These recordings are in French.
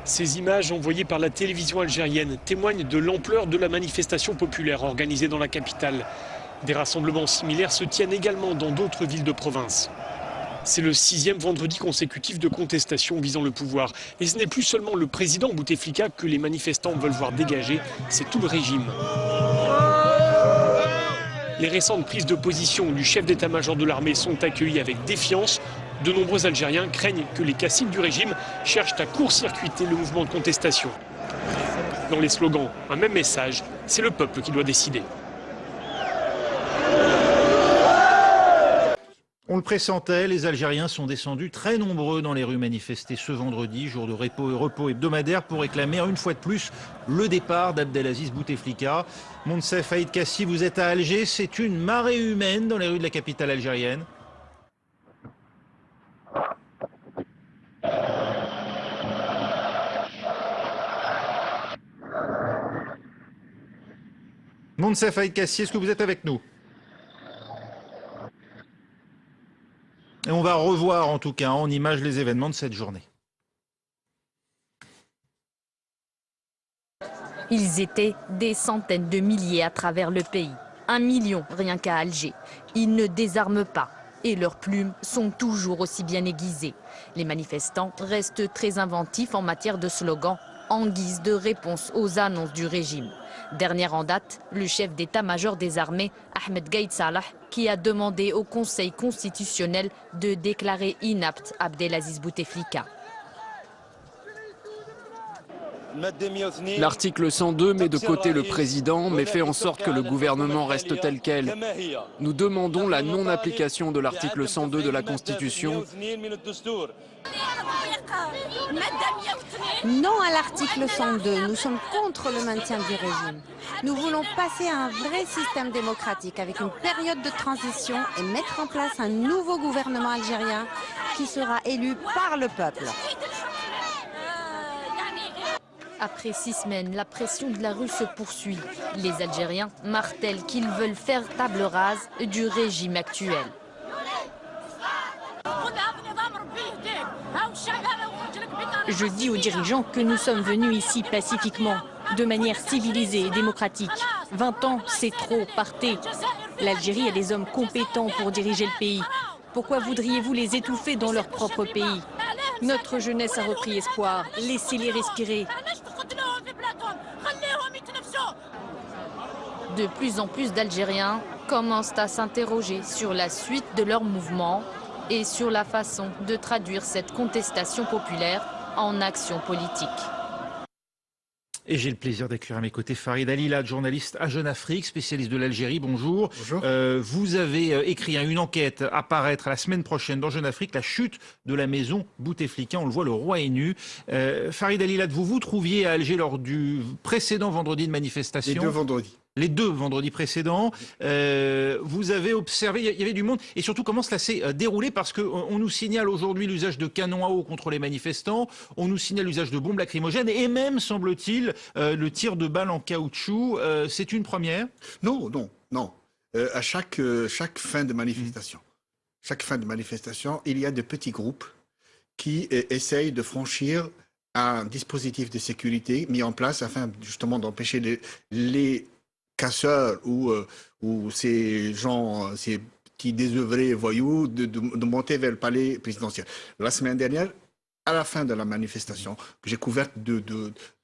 Ces images envoyées par la télévision algérienne témoignent de l'ampleur de la manifestation populaire organisée dans la capitale. Des rassemblements similaires se tiennent également dans d'autres villes de province. C'est le 6e vendredi consécutif de contestation visant le pouvoir. Et ce n'est plus seulement le président Bouteflika que les manifestants veulent voir dégager, c'est tout le régime. Les récentes prises de position du chef d'état-major de l'armée sont accueillies avec défiance. De nombreux Algériens craignent que les caciques du régime cherchent à court-circuiter le mouvement de contestation. Dans les slogans, un même message, c'est le peuple qui doit décider. On le pressentait, les Algériens sont descendus très nombreux dans les rues manifester ce vendredi, jour de repos hebdomadaire, pour réclamer une fois de plus le départ d'Abdelaziz Bouteflika. Monsef Haït Kassi, vous êtes à Alger, c'est une marée humaine dans les rues de la capitale algérienne. Monsef Haït Kassi, est-ce que vous êtes avec nous ? Et on va revoir en tout cas en images les événements de cette journée. Ils étaient des centaines de milliers à travers le pays. 1 million rien qu'à Alger. Ils ne désarment pas et leurs plumes sont toujours aussi bien aiguisées. Les manifestants restent très inventifs en matière de slogans en guise de réponse aux annonces du régime. Dernière en date, le chef d'état-major des armées, Ahmed Gaïd Salah, qui a demandé au Conseil constitutionnel de déclarer inapte Abdelaziz Bouteflika. L'article 102 met de côté le président, mais fait en sorte que le gouvernement reste tel quel. Nous demandons la non-application de l'article 102 de la Constitution. Non à l'article 102. Nous sommes contre le maintien du régime. Nous voulons passer à un vrai système démocratique avec une période de transition et mettre en place un nouveau gouvernement algérien qui sera élu par le peuple. Après 6 semaines, la pression de la rue se poursuit. Les Algériens martèlent qu'ils veulent faire table rase du régime actuel. Je dis aux dirigeants que nous sommes venus ici pacifiquement, de manière civilisée et démocratique. 20 ans, c'est trop, partez. L'Algérie a des hommes compétents pour diriger le pays. Pourquoi voudriez-vous les étouffer dans leur propre pays? Notre jeunesse a repris espoir. Laissez-les respirer. De plus en plus d'Algériens commencent à s'interroger sur la suite de leur mouvement et sur la façon de traduire cette contestation populaire en action politique. Et j'ai le plaisir d'accueillir à mes côtés Farid Alilad, journaliste à Jeune Afrique, spécialiste de l'Algérie. Bonjour. Bonjour. Vous avez écrit une enquête à paraître la semaine prochaine dans Jeune Afrique, la chute de la maison Bouteflika. On le voit, le roi est nu. Farid Alilad, vous vous trouviez à Alger lors du précédent vendredi de manifestation. Les 2 vendredis. Les 2 vendredis précédents, vous avez observé, il y avait du monde, et surtout comment cela s'est déroulé, parce qu'on nous signale aujourd'hui l'usage de canons à eau contre les manifestants, on nous signale l'usage de bombes lacrymogènes, et même, semble-t-il, le tir de balles en caoutchouc. C'est une première? Non. À chaque fin de manifestation, il y a de petits groupes qui essayent de franchir un dispositif de sécurité mis en place afin justement d'empêcher les casseurs ou ces gens, ces petits désœuvrés voyous de monter vers le palais présidentiel. La semaine dernière, à la fin de la manifestation, que j'ai couverte de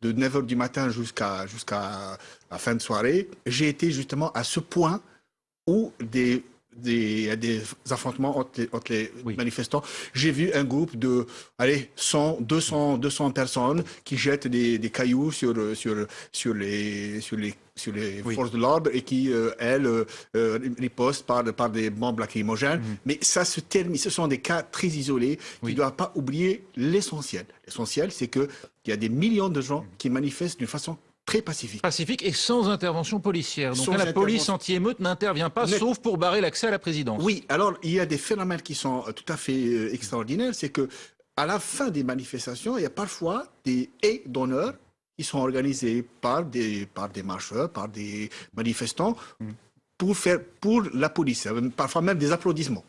9h du matin jusqu'à la fin de soirée, j'ai été justement à ce point où il y a des affrontements entre les manifestants. J'ai vu un groupe de 200 personnes qui jettent des cailloux sur les forces de l'ordre et qui, ripostent par des bombes lacrymogènes. Mais ça se termine. Ce sont des cas très isolés qui ne doivent pas oublier l'essentiel. L'essentiel, c'est qu'il y a des millions de gens qui manifestent d'une façon très pacifique. Pacifique et sans intervention policière. Donc la police anti-émeute n'intervient pas, sauf pour barrer l'accès à la présidence. Oui, alors il y a des phénomènes qui sont tout à fait extraordinaires. C'est que à la fin des manifestations, il y a parfois des haies d'honneur qui sont organisées par des marcheurs, par des manifestants, pour la police, parfois même des applaudissements.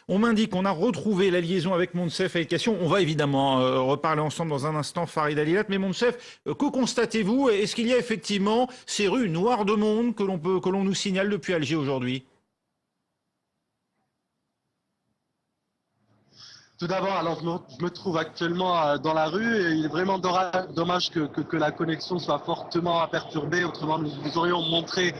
On m'indique qu'on a retrouvé la liaison avec Moncef Haït-Kassion. On va évidemment reparler ensemble dans un instant, Farid Alilat. Mais Moncef, que constatez-vous? Est-ce qu'il y a effectivement ces rues noires de monde que l'on nous signale depuis Alger aujourd'hui? Tout d'abord, alors je me trouve actuellement dans la rue et il est vraiment dommage que la connexion soit fortement perturbée. Autrement, nous vous aurions montré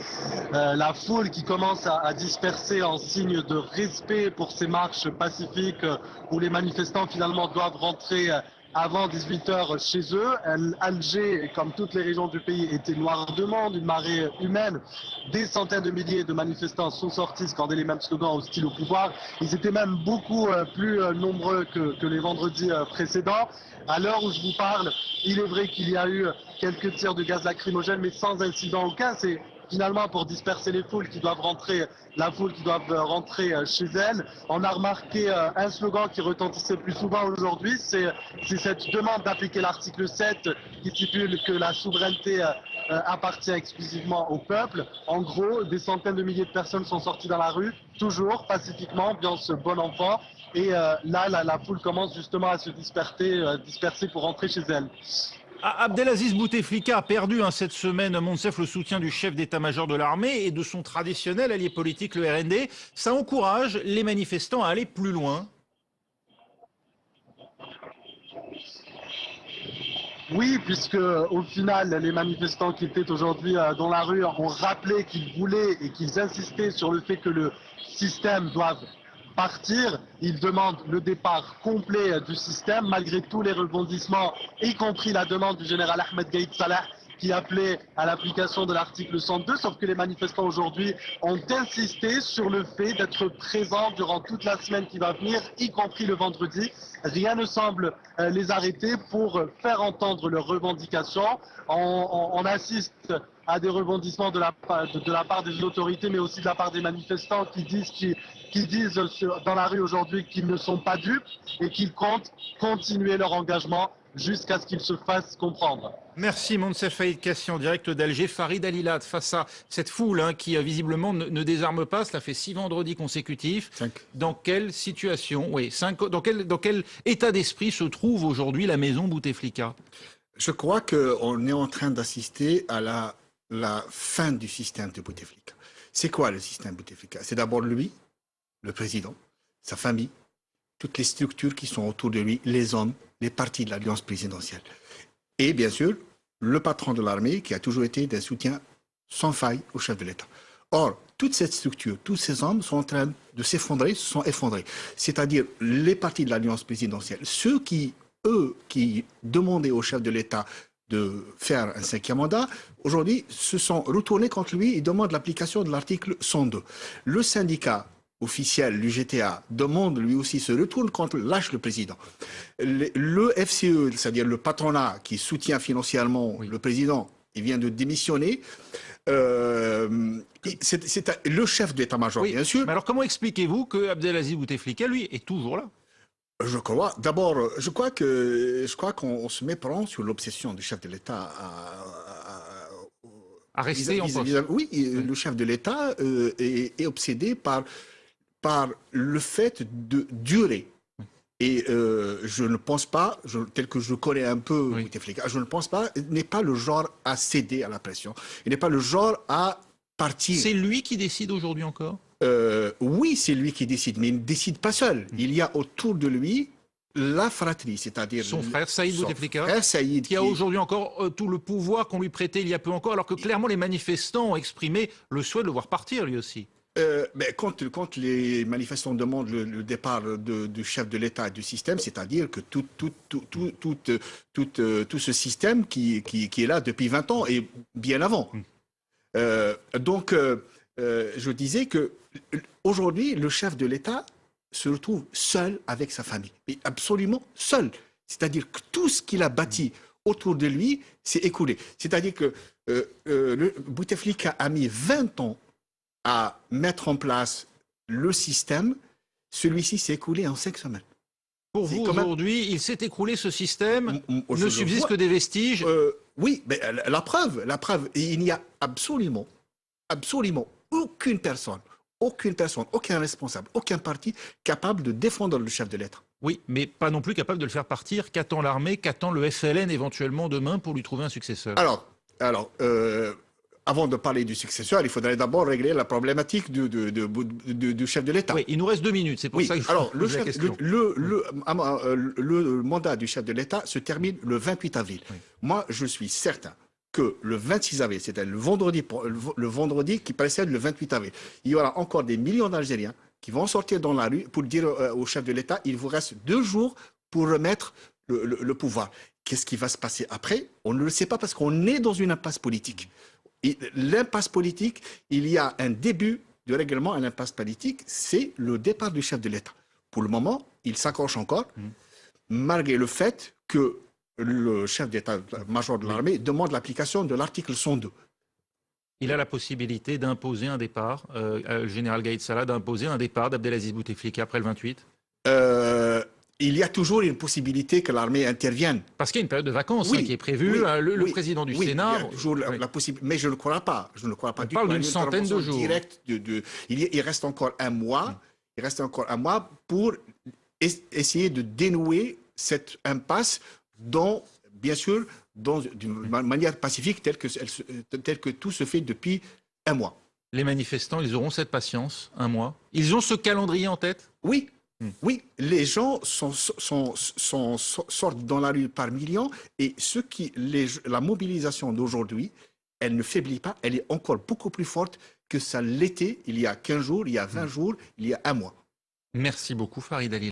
la foule qui commence à disperser en signe de respect pour ces marches pacifiques où les manifestants finalement doivent rentrer avant 18h chez eux. Alger, comme toutes les régions du pays, était noire de monde, une marée humaine. Des centaines de milliers de manifestants sont sortis, scandaient les mêmes slogans hostiles au pouvoir. Ils étaient même beaucoup plus nombreux que les vendredis précédents. À l'heure où je vous parle, il est vrai qu'il y a eu quelques tirs de gaz lacrymogène, mais sans incident aucun. C'est finalement pour disperser les foules qui doivent rentrer, chez elles. On a remarqué un slogan qui retentissait plus souvent aujourd'hui, c'est cette demande d'appliquer l'article 7 qui stipule que la souveraineté appartient exclusivement au peuple. En gros, des centaines de milliers de personnes sont sorties dans la rue, toujours pacifiquement, ambiance bon enfant. Et là, la foule commence justement à se disperser pour rentrer chez elle. Abdelaziz Bouteflika a perdu cette semaine, Moncef, le soutien du chef d'état-major de l'armée et de son traditionnel allié politique, le RND. Ça encourage les manifestants à aller plus loin. Oui, puisque au final, les manifestants qui étaient aujourd'hui dans la rue ont rappelé qu'ils voulaient et qu'ils insistaient sur le fait que le système doive partir. Ils demandent le départ complet du système, malgré tous les rebondissements, y compris la demande du général Ahmed Gaïd Salah, qui appelait à l'application de l'article 102, sauf que les manifestants aujourd'hui ont insisté sur le fait d'être présents durant toute la semaine qui va venir, y compris le vendredi. Rien ne semble les arrêter pour faire entendre leurs revendications. On assiste à des rebondissements de la part des autorités, mais aussi de la part des manifestants qui disent dans la rue aujourd'hui qu'ils ne sont pas dupes et qu'ils comptent continuer leur engagement jusqu'à ce qu'ils se fassent comprendre. Merci Moncef Haït-Kassion, direct d'Alger. Farid Alilat, face à cette foule qui visiblement ne désarme pas, cela fait 6 vendredis consécutifs. 5. Dans quelle situation, dans quel état d'esprit se trouve aujourd'hui la maison Bouteflika? Je crois qu'on est en train d'assister à la fin du système de Bouteflika. C'est quoi le système Bouteflika? C'est d'abord lui, le président, sa famille, toutes les structures qui sont autour de lui, les hommes, les partis de l'alliance présidentielle. Et bien sûr, le patron de l'armée qui a toujours été d'un soutien sans faille au chef de l'État. Or, toute cette structure, tous ces hommes sont en train de s'effondrer, se sont effondrés. C'est-à-dire les partis de l'alliance présidentielle, ceux qui demandaient au chef de l'État de faire un 5e mandat, aujourd'hui se sont retournés contre lui et demandent l'application de l'article 102. Le syndicat officiel, l'UGTA, demande lui aussi, se retourne contre, lâche le président. Le FCE, c'est-à-dire le patronat qui soutient financièrement le président, il vient de démissionner. C'est le chef d'état-major, bien sûr. Mais alors comment expliquez-vous que Abdelaziz Bouteflika, lui, est toujours là? Je crois qu'on se méprend sur l'obsession du chef de l'État à rester en poste. Oui, le chef de l'État est obsédé par le fait de durer. Et je ne pense pas, tel que je connais un peu Bouteflika, je ne pense pas, il n'est pas le genre à céder à la pression. Il n'est pas le genre à partir. C'est lui qui décide aujourd'hui encore? Oui, c'est lui qui décide, mais il ne décide pas seul. Il y a autour de lui la fratrie, c'est-à-dire son frère Saïd Bouteflika, qui a aujourd'hui encore tout le pouvoir qu'on lui prêtait il y a peu encore, alors que clairement les manifestants ont exprimé le souhait de le voir partir lui aussi. Mais quand les manifestants demandent le départ du chef de l'État et du système, c'est-à-dire que tout ce système qui est là depuis 20 ans et bien avant. Donc, je disais que aujourd'hui, le chef de l'État se retrouve seul avec sa famille, mais absolument seul. C'est-à-dire que tout ce qu'il a bâti autour de lui s'est écoulé. C'est-à-dire que Bouteflika a mis 20 ans à mettre en place le système. Celui-ci s'est écoulé en 5 semaines. Pour vous, aujourd'hui, il s'est écroulé ce système, ne subsiste que des vestiges. Oui, mais la preuve, il n'y a absolument aucun responsable, aucun parti capable de défendre le chef de l'État. Oui, mais pas non plus capable de le faire partir. Qu'attend l'armée, qu'attend le FLN éventuellement demain pour lui trouver un successeur? Avant de parler du successeur, il faudrait d'abord régler la problématique du chef de l'État. Oui, il nous reste 2 minutes, c'est pour ça que je pose la question. Le mandat du chef de l'État se termine le 28 avril. Oui. Moi, je suis certain que le 26 avril, c'est-à-dire le vendredi qui précède le 28 avril, il y aura encore des millions d'Algériens qui vont sortir dans la rue pour dire au chef de l'État, il vous reste 2 jours pour remettre le pouvoir. Qu'est-ce qui va se passer après? On ne le sait pas parce qu'on est dans une impasse politique. L'impasse politique, il y a un début de règlement à l'impasse politique, c'est le départ du chef de l'État. Pour le moment, il s'accroche encore, malgré le fait que le chef d'état-major de l'armée demande l'application de l'article 102. Il a la possibilité d'imposer un départ, le général Gaïd Salah, d'imposer un départ d'Abdelaziz Bouteflika après le 28 ? Il y a toujours une possibilité que l'armée intervienne. Parce qu'il y a une période de vacances qui est prévue. Le président du Sénat... Il y a toujours la possibilité, mais je ne crois pas. Je ne crois pas. On parle d'une centaine de jours. Il reste encore un mois. Il reste encore un mois pour essayer de dénouer cette impasse dont, bien sûr, d'une manière pacifique, telle que tout se fait depuis un mois. Les manifestants, ils auront cette patience, un mois. Ils ont ce calendrier en tête? Oui. Oui, les gens sortent dans la rue par millions et la mobilisation d'aujourd'hui, elle ne faiblit pas, elle est encore beaucoup plus forte que ça l'était il y a 15 jours, il y a 20 jours, il y a un mois. Merci beaucoup Farid Ali.